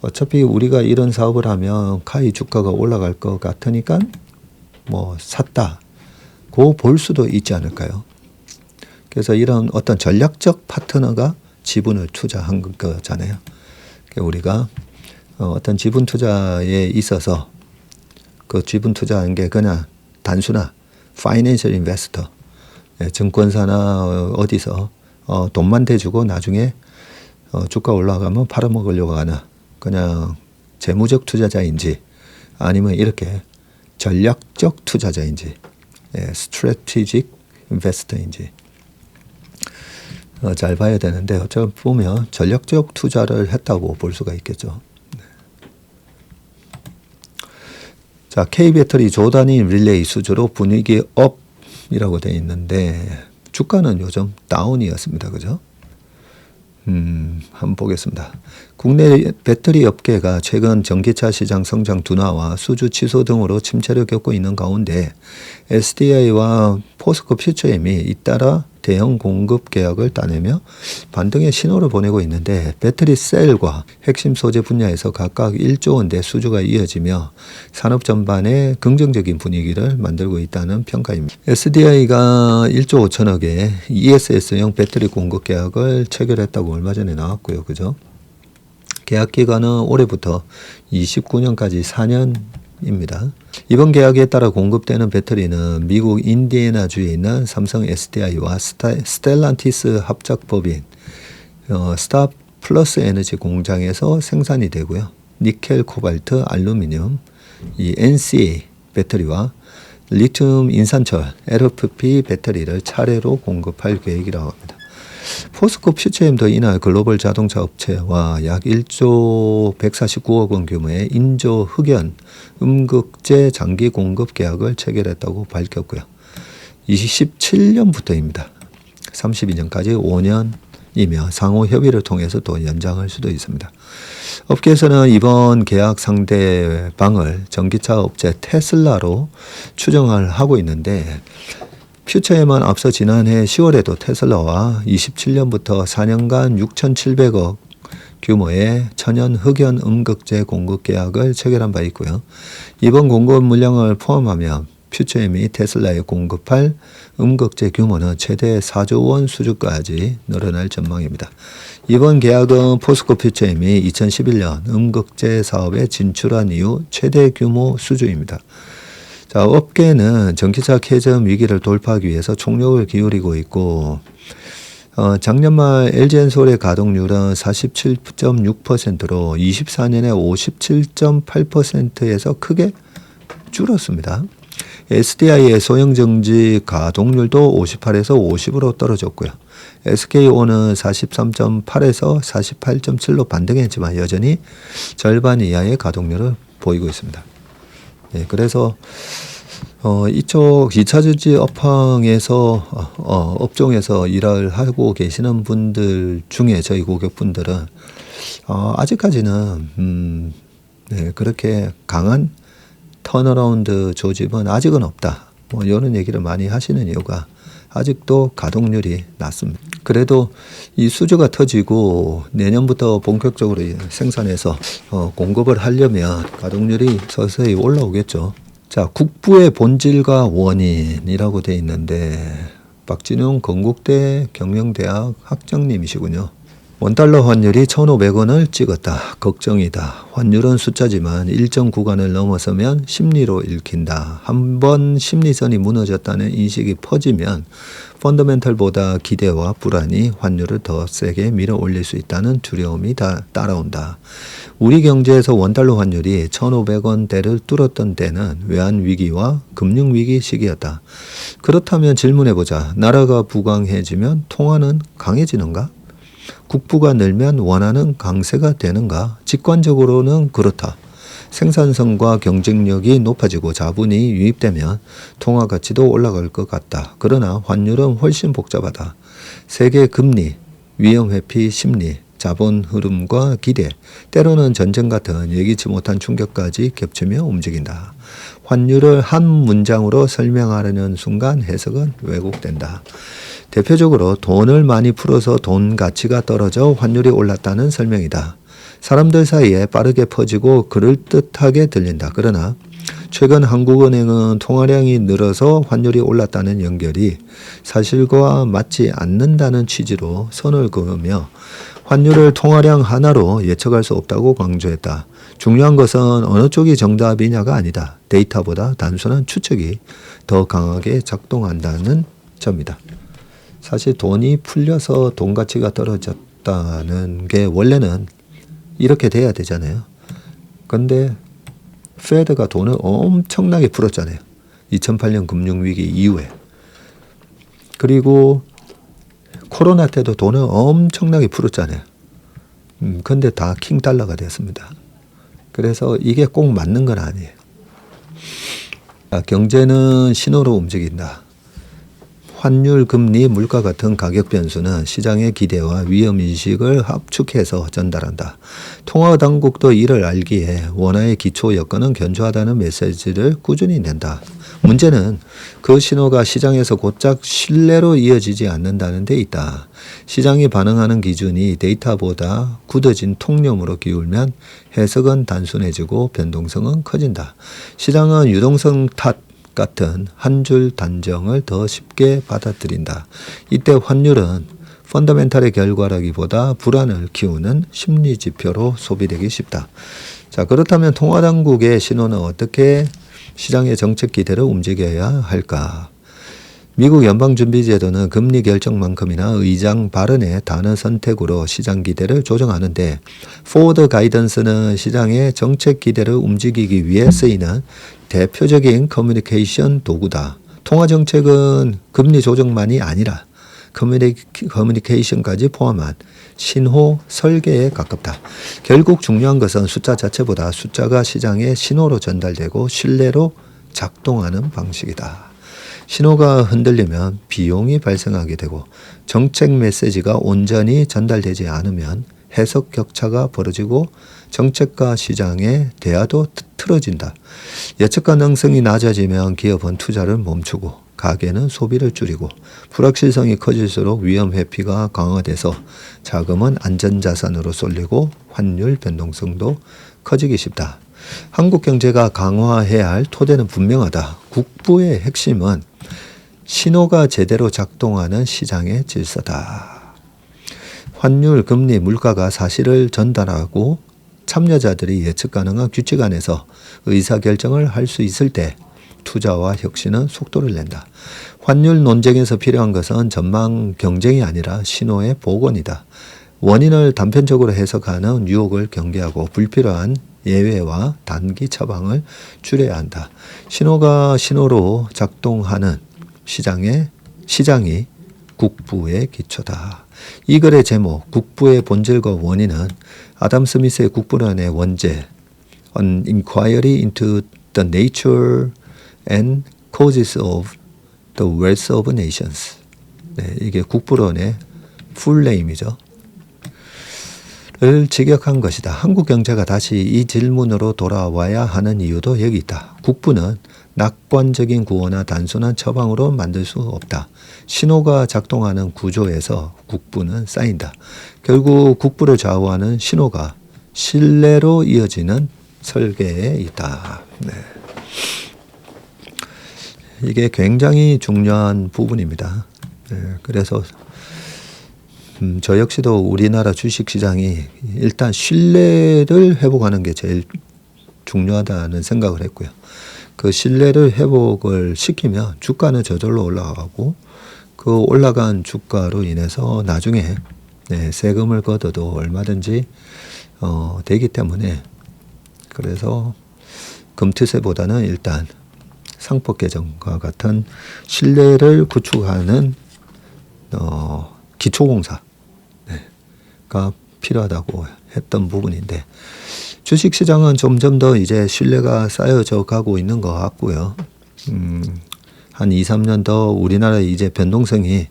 어차피 우리가 이런 사업을 하면 카이 주가가 올라갈 것 같으니까 뭐 샀다고 볼 수도 있지 않을까요? 그래서 이런 어떤 전략적 파트너가 지분을 투자한 거잖아요. 우리가 어떤 지분 투자에 있어서 그 지분 투자한 게 그냥 단순한 파이낸셜 인베스터, 증권사나 어디서 돈만 대주고 나중에 주가 올라가면 팔아먹으려고 하는 그냥 재무적 투자자인지 아니면 이렇게 전략적 투자자인지 스트래티직 인베스터인지 잘 봐야 되는데 어쩌면 보면 전략적 투자를 했다고 볼 수가 있겠죠. 자, K배터리 조단위 릴레이 수주로 분위기 업이라고 되어 있는데 주가는 요즘 다운이었습니다. 그죠? 한번 보겠습니다. 국내 배터리 업계가 최근 전기차 시장 성장 둔화와 수주 취소 등으로 침체를 겪고 있는 가운데 SDI와 포스코 퓨처엠이 잇따라 대형 공급 계약을 따내며 반등의 신호를 보내고 있는데 배터리 셀과 핵심 소재 분야에서 각각 1조 원대 수주가 이어지며 산업 전반에 긍정적인 분위기를 만들고 있다는 평가입니다. SDI가 1조 5천억의 ESS용 배터리 공급 계약을 체결했다고 얼마 전에 나왔고요. 그죠? 계약 기간은 올해부터 29년까지 4년입니다. 이번 계약에 따라 공급되는 배터리는 미국 인디애나주에 있는 삼성 SDI와 스텔란티스 합작법인 스타 플러스 에너지 공장에서 생산이 되고요. 니켈, 코발트, 알루미늄, 이 NCA 배터리와 리튬 인산철 LFP 배터리를 차례로 공급할 계획이라고 합니다. 포스코 퓨처엠도 이날 글로벌 자동차 업체와 약 1조 149억 원 규모의 인조 흑연 음극재 장기 공급 계약을 체결했다고 밝혔고요. 27년부터입니다. 32년까지 5년이며 상호 협의를 통해서 또 연장할 수도 있습니다. 업계에서는 이번 계약 상대방을 전기차 업체 테슬라로 추정을 하고 있는데 퓨처엠은 앞서 지난해 10월에도 테슬라와 27년부터 4년간 6,700억 규모의 천연 흑연 음극재 공급 계약을 체결한 바 있고요. 이번 공급 물량을 포함하면 퓨처엠이 테슬라에 공급할 음극재 규모는 최대 4조 원 수준까지 늘어날 전망입니다. 이번 계약은 포스코 퓨처엠이 2011년 음극재 사업에 진출한 이후 최대 규모 수주입니다. 자, 업계는 전기차 캐전 위기를 돌파하기 위해서 총력을 기울이고 있고 작년 말 LG엔솔의 가동률은 47.6%로 24년에 57.8%에서 크게 줄었습니다. SDI의 소형정지 가동률도 58에서 50으로 떨어졌고요. SK온은 43.8에서 48.7로 반등했지만 여전히 절반 이하의 가동률을 보이고 있습니다. 네, 그래서 이쪽 2차전지 업황에서 업종에서 일을 하고 계시는 분들 중에 저희 고객분들은 아직까지는 네, 그렇게 강한 턴어라운드 조짐은 아직은 없다. 뭐 이런 얘기를 많이 하시는 이유가 아직도 가동률이 낮습니다. 그래도 이 수주가 터지고 내년부터 본격적으로 생산해서 공급을 하려면 가동률이 서서히 올라오겠죠. 자, 국부의 본질과 원인이라고 돼 있는데 박진웅 건국대 경영대학 학장님이시군요. 원달러 환율이 1,500원을 찍었다. 걱정이다. 환율은 숫자지만 일정 구간을 넘어서면 심리로 읽힌다. 한번 심리선이 무너졌다는 인식이 퍼지면 펀더멘털보다 기대와 불안이 환율을 더 세게 밀어 올릴 수 있다는 두려움이 따라온다. 우리 경제에서 원달러 환율이 1,500원대를 뚫었던 때는 외환위기와 금융위기 시기였다. 그렇다면 질문해보자. 나라가 부강해지면 통화는 강해지는가? 국부가 늘면 원화는 강세가 되는가? 직관적으로는 그렇다. 생산성과 경쟁력이 높아지고 자본이 유입되면 통화 가치도 올라갈 것 같다. 그러나 환율은 훨씬 복잡하다. 세계 금리, 위험 회피 심리, 자본 흐름과 기대, 때로는 전쟁 같은 예기치 못한 충격까지 겹치며 움직인다. 환율을 한 문장으로 설명하려는 순간 해석은 왜곡된다. 대표적으로 돈을 많이 풀어서 돈 가치가 떨어져 환율이 올랐다는 설명이다. 사람들 사이에 빠르게 퍼지고 그럴듯하게 들린다. 그러나 최근 한국은행은 통화량이 늘어서 환율이 올랐다는 연결이 사실과 맞지 않는다는 취지로 선을 그으며 환율을 통화량 하나로 예측할 수 없다고 강조했다. 중요한 것은 어느 쪽이 정답이냐가 아니다. 데이터보다 단순한 추측이 더 강하게 작동한다는 점이다. 사실 돈이 풀려서 돈 가치가 떨어졌다는 게 원래는 이렇게 돼야 되잖아요. 근데 페드가 돈을 엄청나게 풀었잖아요. 2008년 금융위기 이후에. 그리고 코로나 때도 돈을 엄청나게 풀었잖아요. 근데 다 킹달러가 됐습니다. 그래서 이게 꼭 맞는 건 아니에요. 경제는 신호로 움직인다. 환율, 금리, 물가 같은 가격 변수는 시장의 기대와 위험인식을 합축해서 전달한다. 통화당국도 이를 알기에 원화의 기초 여건은 견조하다는 메시지를 꾸준히 낸다. 문제는 그 신호가 시장에서 곧장 신뢰로 이어지지 않는다는 데 있다. 시장이 반응하는 기준이 데이터보다 굳어진 통념으로 기울면 해석은 단순해지고 변동성은 커진다. 시장은 유동성 탓 같은 한 줄 단정을 더 쉽게 받아들인다. 이때 환율은 펀더멘탈의 결과라기보다 불안을 키우는 심리 지표로 소비되기 쉽다. 자, 그렇다면 통화당국의 신호는 어떻게 시장의 정책 기대를 움직여야 할까? 미국 연방준비제도는 금리 결정만큼이나 의장 발언의 단어 선택으로 시장 기대를 조정하는데 포워드 가이던스는 시장의 정책 기대를 움직이기 위해 쓰이는 대표적인 커뮤니케이션 도구다. 통화정책은 금리 조정만이 아니라 커뮤니케이션까지 포함한 신호 설계에 가깝다. 결국 중요한 것은 숫자 자체보다 숫자가 시장의 신호로 전달되고 신뢰로 작동하는 방식이다. 신호가 흔들리면 비용이 발생하게 되고 정책 메시지가 온전히 전달되지 않으면 해석 격차가 벌어지고 정책과 시장의 대화도 틀어진다. 예측 가능성이 낮아지면 기업은 투자를 멈추고 가계는 소비를 줄이고 불확실성이 커질수록 위험 회피가 강화돼서 자금은 안전자산으로 쏠리고 환율 변동성도 커지기 쉽다. 한국 경제가 강화해야 할 토대는 분명하다. 국부의 핵심은 신호가 제대로 작동하는 시장의 질서다. 환율, 금리, 물가가 사실을 전달하고 참여자들이 예측 가능한 규칙 안에서 의사결정을 할 수 있을 때 투자와 혁신은 속도를 낸다. 환율 논쟁에서 필요한 것은 전망 경쟁이 아니라 신호의 복원이다. 원인을 단편적으로 해석하는 유혹을 경계하고 불필요한 예외와 단기 처방을 줄여야 한다. 신호가 신호로 작동하는 시장이 국부의 기초다. 이 글의 제목 국부의 본질과 원인은 아담 스미스의 국부론의 원제 An Inquiry into the Nature and Causes of the Wealth of Nations. 네, 이게 국부론의 풀네임이죠. 를 직역한 것이다. 한국 경제가 다시 이 질문으로 돌아와야 하는 이유도 여기 있다. 국부는 낙관적인 구호나 단순한 처방으로 만들 수 없다. 신호가 작동하는 구조에서 국부는 쌓인다. 결국 국부를 좌우하는 신호가 신뢰로 이어지는 설계에 있다. 네. 이게 굉장히 중요한 부분입니다. 네. 그래서 저 역시도 우리나라 주식시장이 일단 신뢰를 회복하는 게 제일 중요하다는 생각을 했고요. 그 신뢰를 회복을 시키면 주가는 저절로 올라가고 그 올라간 주가로 인해서 나중에 네, 세금을 걷어도 얼마든지 되기 때문에 그래서 금투세보다는 일단 상법개정과 같은 신뢰를 구축하는 기초공사가 필요하다고 했던 부분인데 주식시장은 점점 더 이제 신뢰가 쌓여져 가고 있는 것 같고요. 한 2, 3년 더 우리나라 이제 변동성이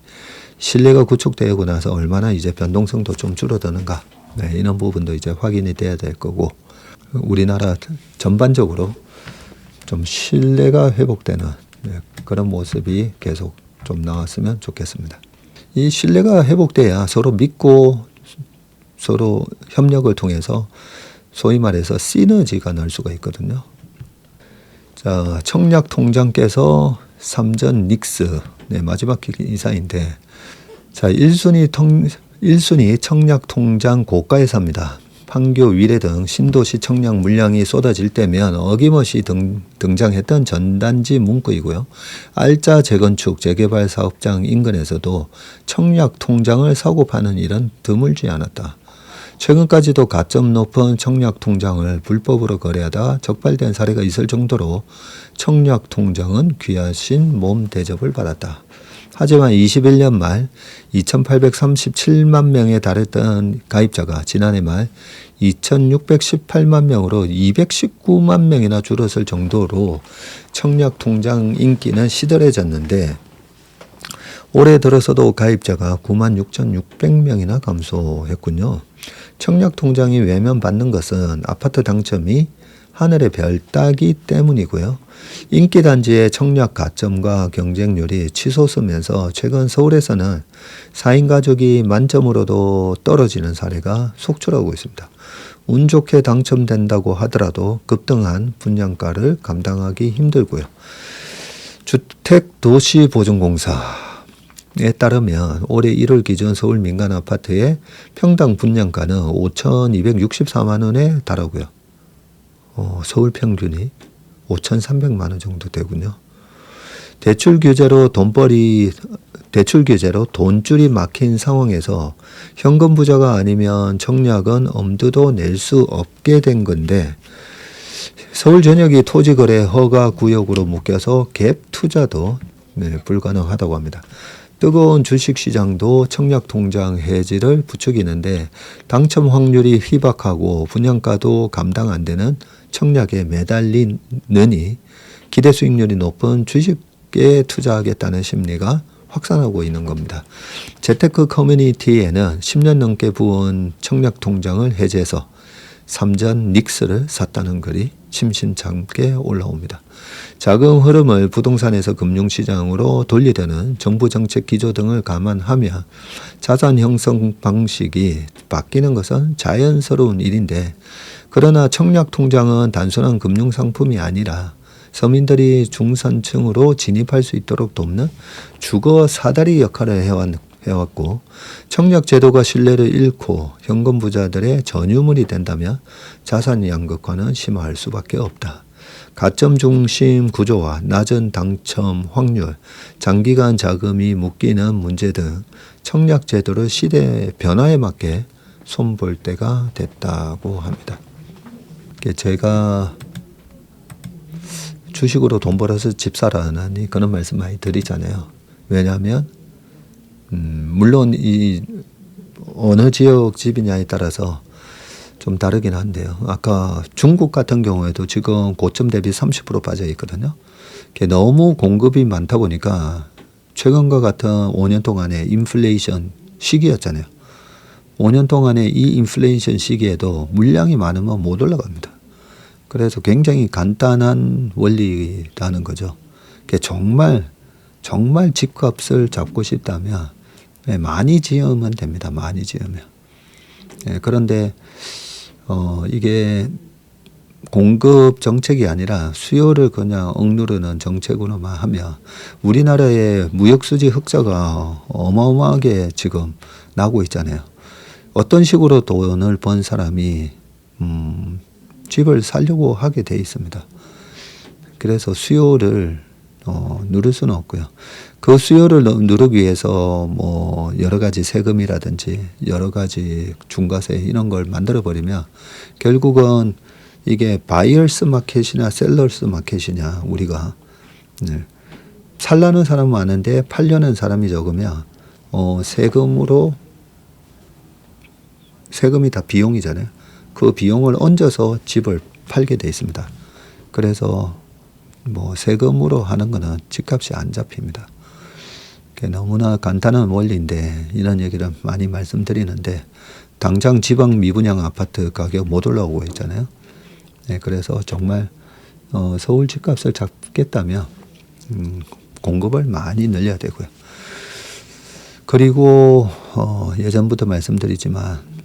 신뢰가 구축되고 나서 얼마나 이제 변동성도 좀 줄어드는가. 네, 이런 부분도 이제 확인이 돼야 될 거고 우리나라 전반적으로 좀 신뢰가 회복되는 네, 그런 모습이 계속 좀 나왔으면 좋겠습니다. 이 신뢰가 회복돼야 서로 믿고 서로 협력을 통해서 소위 말해서 시너지가 날 수가 있거든요. 자, 청약 통장께서 삼전 닉스 네, 마지막 기사인데 자 1순위 청약 통장 고가에 삽니다. 판교, 위례 등 신도시 청약 물량이 쏟아질 때면 어김없이 등장했던 전단지 문구이고요. 알짜 재건축, 재개발 사업장 인근에서도 청약 통장을 사고 파는 일은 드물지 않았다. 최근까지도 가점 높은 청약 통장을 불법으로 거래하다 적발된 사례가 있을 정도로 청약 통장은 귀하신 몸 대접을 받았다. 하지만 21년 말 2,837만 명에 달했던 가입자가 지난해 말 2,618만 명으로 219만 명이나 줄었을 정도로 청약 통장 인기는 시들해졌는데 올해 들어서도 가입자가 96,600명이나 감소했군요. 청약 통장이 외면받는 것은 아파트 당첨이 하늘의 별 따기 때문이고요. 인기 단지의 청약 가점과 경쟁률이 치솟으면서 최근 서울에서는 4인 가족이 만점으로도 떨어지는 사례가 속출하고 있습니다. 운 좋게 당첨된다고 하더라도 급등한 분양가를 감당하기 힘들고요. 주택도시보증공사에 따르면 올해 1월 기준 서울 민간 아파트의 평당 분양가는 5,264만 원에 달하고요. 서울 평균이 5,300만 원 정도 되군요. 대출 규제로 돈줄이 막힌 상황에서 현금 부자가 아니면 청약은 엄두도 낼 수 없게 된 건데 서울 전역이 토지거래 허가 구역으로 묶여서 갭 투자도 불가능하다고 합니다. 뜨거운 주식시장도 청약통장 해지를 부추기는데 당첨 확률이 희박하고 분양가도 감당 안 되는 청약에 매달리느니 기대 수익률이 높은 주식에 투자하겠다는 심리가 확산하고 있는 겁니다. 재테크 커뮤니티에는 10년 넘게 부은 청약통장을 해제해서 삼전 닉스를 샀다는 글이 심심찮게 올라옵니다. 자금 흐름을 부동산에서 금융시장으로 돌리려는 정부 정책 기조 등을 감안하며 자산 형성 방식이 바뀌는 것은 자연스러운 일인데 그러나 청약통장은 단순한 금융상품이 아니라 서민들이 중산층으로 진입할 수 있도록 돕는 주거 사다리 역할을 해왔고 청약제도가 신뢰를 잃고 현금 부자들의 전유물이 된다면 자산 양극화는 심화할 수밖에 없다. 가점 중심 구조와 낮은 당첨 확률, 장기간 자금이 묶이는 문제 등 청약제도를 시대 변화에 맞게 손볼 때가 됐다고 합니다. 제가 주식으로 돈 벌어서 집 사라는 그런 말씀 많이 드리잖아요. 왜냐하면 물론 이 어느 지역 집이냐에 따라서 좀 다르긴 한데요. 아까 중국 같은 경우에도 지금 고점 대비 30% 빠져 있거든요. 너무 공급이 많다 보니까 최근과 같은 5년 동안의 인플레이션 시기였잖아요. 5년 동안의 이 인플레이션 시기에도 물량이 많으면 못 올라갑니다. 그래서 굉장히 간단한 원리라는 거죠. 정말 정말 집값을 잡고 싶다면 많이 지으면 됩니다. 많이 지으면. 그런데 이게 공급 정책이 아니라 수요를 그냥 억누르는 정책으로만 하면 우리나라의 무역수지 흑자가 어마어마하게 지금 나고 있잖아요. 어떤 식으로 돈을 번 사람이 집을 사려고 하게 돼 있습니다. 그래서 수요를 누를 수는 없고요. 그 수요를 누르기 위해서 뭐 여러 가지 세금이라든지 여러 가지 중과세 이런 걸 만들어 버리면 결국은 이게 바이어스 마켓이냐 셀러스 마켓이냐 우리가 살라는 사람은 많은데 팔려는 사람이 적으면 세금이 다 비용이잖아요. 그 비용을 얹어서 집을 팔게 돼 있습니다. 그래서 뭐 세금으로 하는 거는 집값이 안 잡힙니다. 너무나 간단한 원리인데 이런 얘기를 많이 말씀드리는데 당장 지방 미분양 아파트 가격 못 올라오고 있잖아요. 그래서 정말 서울 집값을 잡겠다면 공급을 많이 늘려야 되고요. 그리고 예전부터 말씀드리지만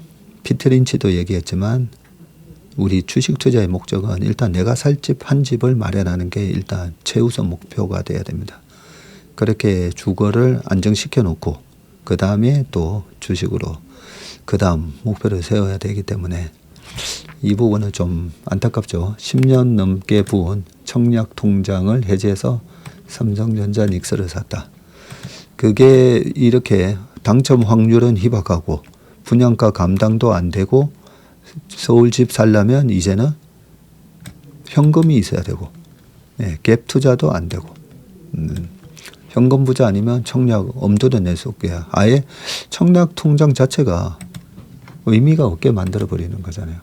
피터 린치도 얘기했지만 우리 주식 투자의 목적은 일단 내가 살 집 한 집을 마련하는 게 일단 최우선 목표가 돼야 됩니다. 그렇게 주거를 안정시켜 놓고 그 다음에 또 주식으로 그 다음 목표를 세워야 되기 때문에 이 부분은 좀 안타깝죠. 10년 넘게 부은 청약 통장을 해지해서 삼성전자 닉스를 샀다. 그게 이렇게 당첨 확률은 희박하고 분양가 감당도 안 되고 서울집 살려면 이제는 현금이 있어야 되고 갭 투자도 안 되고 현금 부자 아니면 청약 엄두도 낼 수 없게 아예 청약 통장 자체가 의미가 없게 만들어 버리는 거잖아요.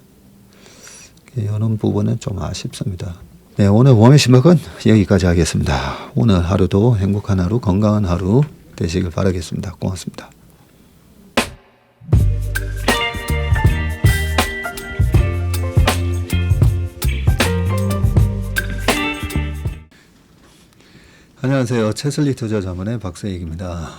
이런 부분은 좀 아쉽습니다. 네, 오늘 웜의 시막은 여기까지 하겠습니다. 오늘 하루도 행복한 하루, 건강한 하루 되시길 바라겠습니다. 고맙습니다. 안녕하세요. 채슬리 투자자문의 박세익입니다.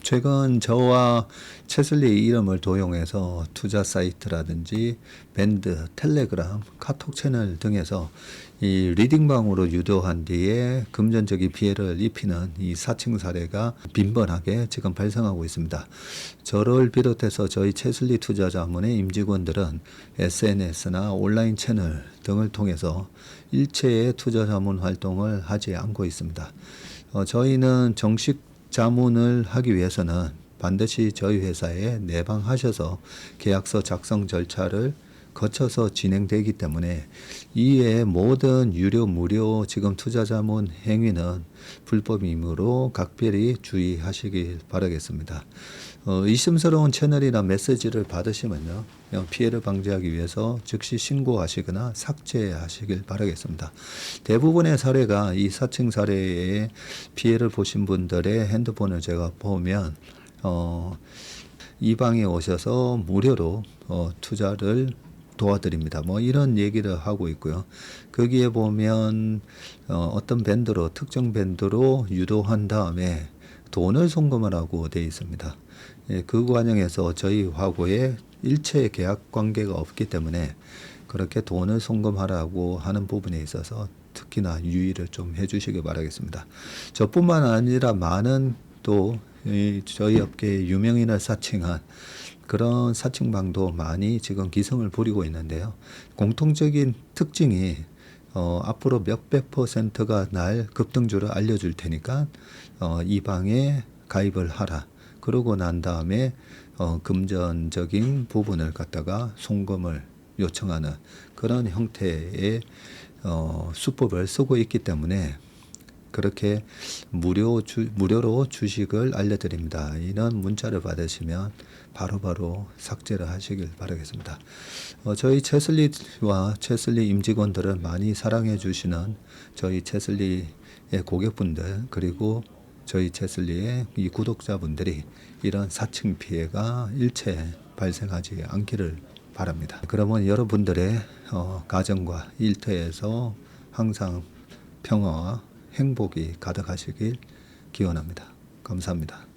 최근 저와 채슬리 이름을 도용해서 투자 사이트라든지 밴드, 텔레그램, 카톡 채널 등에서 이 리딩방으로 유도한 뒤에 금전적인 피해를 입히는 이 사칭 사례가 빈번하게 지금 발생하고 있습니다. 저를 비롯해서 저희 채슬리 투자자문의 임직원들은 SNS나 온라인 채널 등을 통해서 일체의 투자자문 활동을 하지 않고 있습니다. 저희는 정식 자문을 하기 위해서는 반드시 저희 회사에 내방하셔서 계약서 작성 절차를 거쳐서 진행되기 때문에 이에 모든 유료 무료 지금 투자자문 행위는 불법이므로 각별히 주의하시길 바라겠습니다. 의심스러운 채널이나 메시지를 받으시면요 피해를 방지하기 위해서 즉시 신고하시거나 삭제하시길 바라겠습니다. 대부분의 사례가 이 사칭 사례에 피해를 보신 분들의 핸드폰을 제가 보면 이 방에 오셔서 무료로 투자를 도와드립니다. 뭐 이런 얘기를 하고 있고요. 거기에 보면 어떤 밴드로 특정 밴드로 유도한 다음에 돈을 송금하라고 되어 있습니다. 그 과정에서 저희하고의 일체 계약 관계가 없기 때문에 그렇게 돈을 송금하라고 하는 부분에 있어서 특히나 유의를 좀 해주시기 바라겠습니다. 저뿐만 아니라 많은 또 저희 업계의 유명인을 사칭한 그런 사칭방도 많이 지금 기승을 부리고 있는데요. 공통적인 특징이 앞으로 몇백 %가 날 급등주를 알려줄 테니까 이 방에 가입을 하라. 그러고 난 다음에 금전적인 부분을 갖다가 송금을 요청하는 그런 형태의 수법을 쓰고 있기 때문에 그렇게 무료로 주식을 알려드립니다. 이런 문자를 받으시면 바로바로 삭제를 하시길 바라겠습니다. 저희 채슬리와 채슬리 임직원들을 많이 사랑해 주시는 저희 채슬리의 고객분들 그리고 저희 채슬리의 이 구독자분들이 이런 사칭 피해가 일체 발생하지 않기를 바랍니다. 그러면 여러분들의 가정과 일터에서 항상 평화와 행복이 가득하시길 기원합니다. 감사합니다.